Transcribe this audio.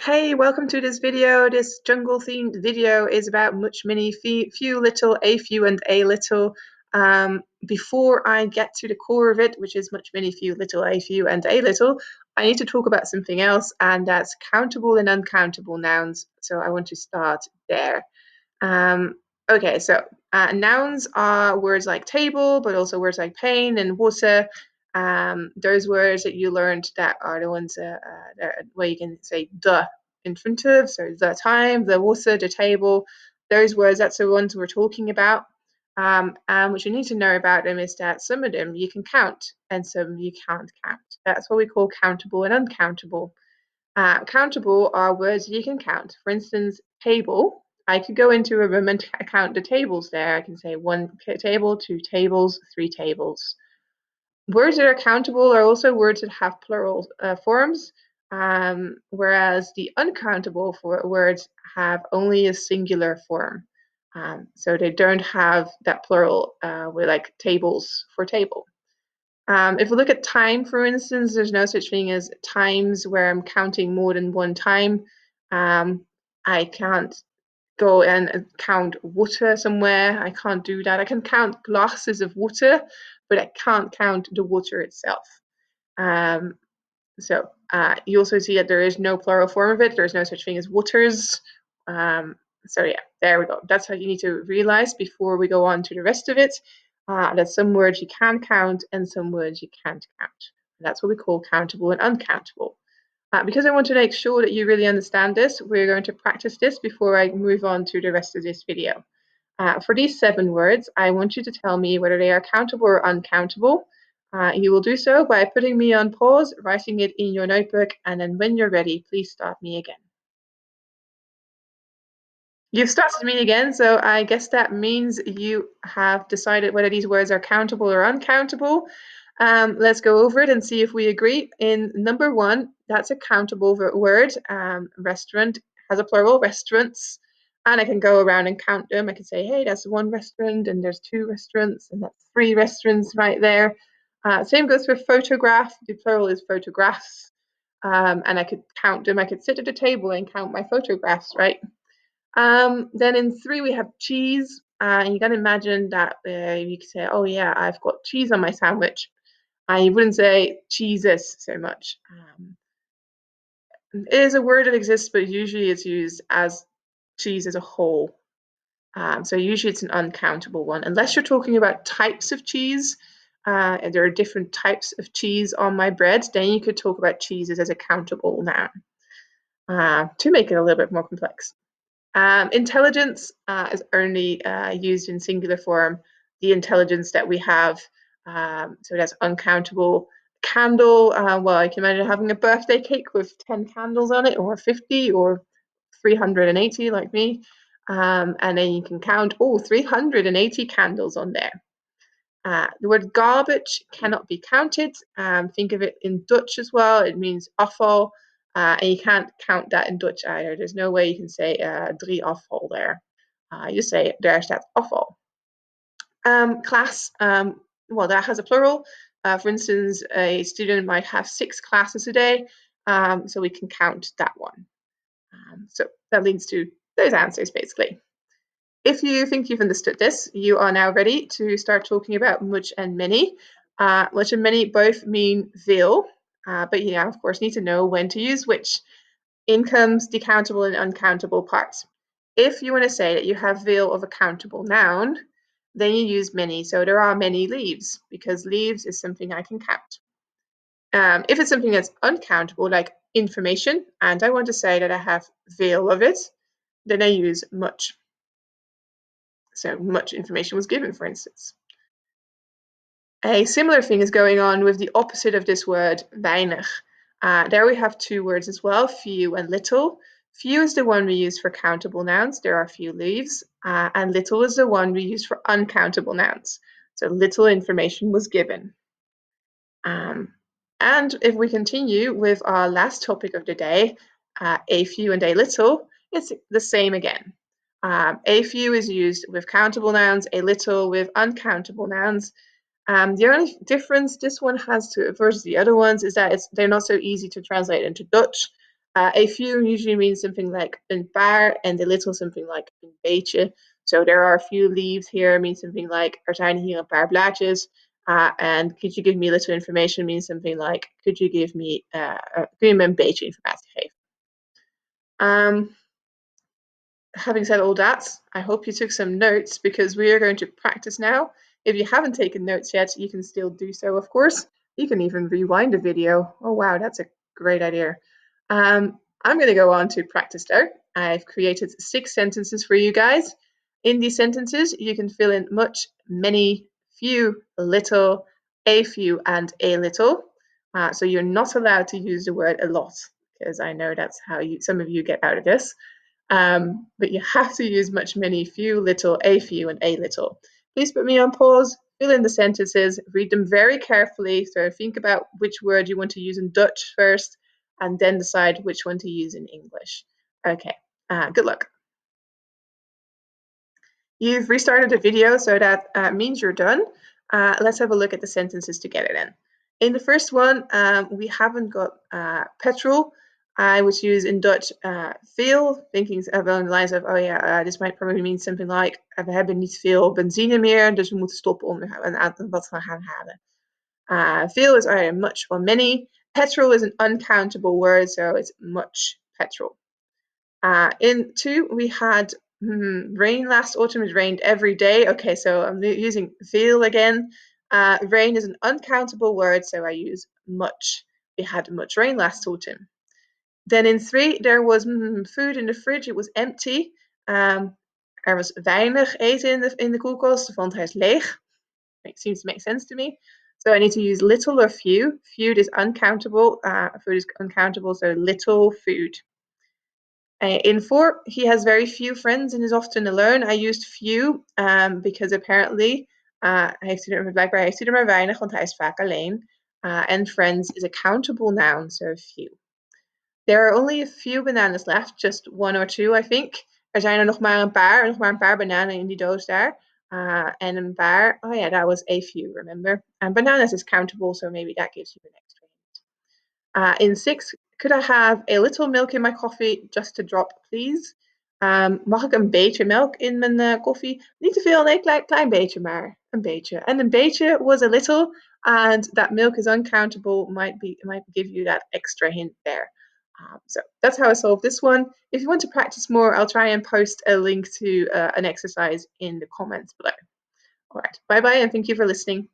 Hey, welcome to this video. This jungle themed video is about much, many, few, little, a few, and a little. Before I get to the core of it, which is much, many, few, little, a few, and a little, I need to talk about something else, and that's countable and uncountable nouns. So I want to start there. Um, okay, so nouns are words like table, but also words like pain and water. Those words that you learned that are the ones where you can say the infinitive, so the time, the water, the table. Those words, that's the ones we're talking about. And what you need to know about them is that some of them you can count and some you can't count. That's what we call countable and uncountable. Countable are words you can count. For instance, table. I could go into a room and count the tables there. I can say one table, two tables, three tables. Words that are countable are also words that have plural forms, whereas the uncountable words have only a singular form. So they don't have that plural with like tables for table. If we look at time, for instance, there's no such thing as times where I'm counting more than one time. I can't go and count water somewhere. I can't do that. I can count glasses of water, but I can't count the water itself. Um, so you also see that there is no plural form of it. There's no such thing as waters. So yeah, there we go. That's how you need to realize before we go on to the rest of it. That some words you can count and some words you can't count. And that's what we call countable and uncountable. Because I want to make sure that you really understand this, we're going to practice this before I move on to the rest of this video. For these 7 words, I want you to tell me whether they are countable or uncountable. You will do so by putting me on pause, writing it in your notebook, and then when you're ready, please start me again. You've started me again, so I guess that means you have decided whether these words are countable or uncountable. Let's go over it and see if we agree. In number 1, that's a countable word. Restaurant has a plural, restaurants. And I can go around and count them. I can say, hey, that's 1 restaurant, and there's 2 restaurants, and that's 3 restaurants right there. Same goes for photograph. The plural is photographs. And I could count them. I could sit at a table and count my photographs, right? Then in 3 we have cheese. And you can imagine that you could say, oh yeah, I've got cheese on my sandwich. And you wouldn't say cheeses so much. It is a word that exists, but usually it's used as cheese as a whole. So usually it's an uncountable one, unless you're talking about types of cheese. And there are different types of cheese on my bread. Then you could talk about cheeses as a countable noun to make it a little bit more complex. Intelligence is only used in singular form. The intelligence that we have, so that's uncountable. Candle, well, I can imagine having a birthday cake with 10 candles on it, or 50, or 380 like me. And then you can count, 380 candles on there. The word garbage cannot be counted. Think of it in Dutch as well. It means afval. And you can't count that in Dutch either. There's no way you can say drie afval there. You just say there's that afval. Class, well, that has a plural. For instance, a student might have 6 classes a day, so we can count that one. So that leads to those answers, basically. If you think you've understood this, you are now ready to start talking about much and many. Much and many both mean will, but you now, of course, need to know when to use which. In comes the countable and uncountable parts. If you want to say that you have will of a countable noun, then you use many. So there are many leaves, because leaves is something I can count. If it's something that's uncountable, like information, and I want to say that I have will of it, then I use much. So much information was given, for instance. A similar thing is going on with the opposite of this word, weinig. There we have 2 words as well, few and little. Few is the one we use for countable nouns. There are few leaves. And little is the one we use for uncountable nouns. So little information was given. And if we continue with our last topic of the day, a few and a little, it's the same again. A few is used with countable nouns, a little with uncountable nouns. The only difference this one has to versus the other ones is that they're not so easy to translate into Dutch. A few usually means something like een paar, and a little something like een beetje. So there are a few leaves here, means something like er zijn hier een paar blaadjes. And could you give me a little information means something like could you give me kun je me een beetje informatie geven? Having said all that, I hope you took some notes because we are going to practice now. If you haven't taken notes yet, you can still do so, of course. You can even rewind a video. Oh, wow, that's a great idea. I'm going to go on to practice now. I've created 6 sentences for you guys. In these sentences, you can fill in much, many, few, little, a few, and a little. So you're not allowed to use the word a lot because I know that's how some of you get out of this. But you have to use much, many, few, little, a few, and a little. Please put me on pause, fill in the sentences, read them very carefully. So think about which word you want to use in Dutch first, and then decide which one to use in English. Okay, good luck. You've restarted the video, so that means you're done. Let's have a look at the sentences together then. In the first one, we haven't got petrol. I would use in Dutch veel, thinking along the lines of, oh yeah, this might probably mean something like, we hebben niet veel benzine meer, dus we moeten stoppen om wat te gaan halen. Veel is either much or many. Petrol is an uncountable word, so it's much petrol. In 2, we had rain last autumn. It rained every day. Okay, so I'm using veel again. Rain is an uncountable word, so I use much. We had much rain last autumn. Then in 3, there was food in the fridge. It was empty. Er was weinig eten in de koelkast, want hij is leeg. It seems to make sense to me. So I need to use little or few. Few is uncountable. Food is uncountable, so little food. In 4, he has very few friends and is often alone. I used few because apparently heeft hij er maar weinig, want hij is vaak alleen. And friends is a countable noun, so few. There are only a few bananas left, just 1 or 2, I think. Er zijn er nog maar een paar bananen in die doos daar. And een paar, oh yeah, that was a few, remember? And bananas is countable, so maybe that gives you an extra hint. In 6, could I have a little milk in my coffee, just a drop, please? Mag ik een beetje melk in mijn koffie? Niet te veel, nee, klein beetje maar. Een beetje. And een beetje was a little, and that milk is uncountable, might give you that extra hint there. So that's how I solved this one. If you want to practice more, I'll try and post a link to an exercise in the comments below. All right, bye-bye, and thank you for listening.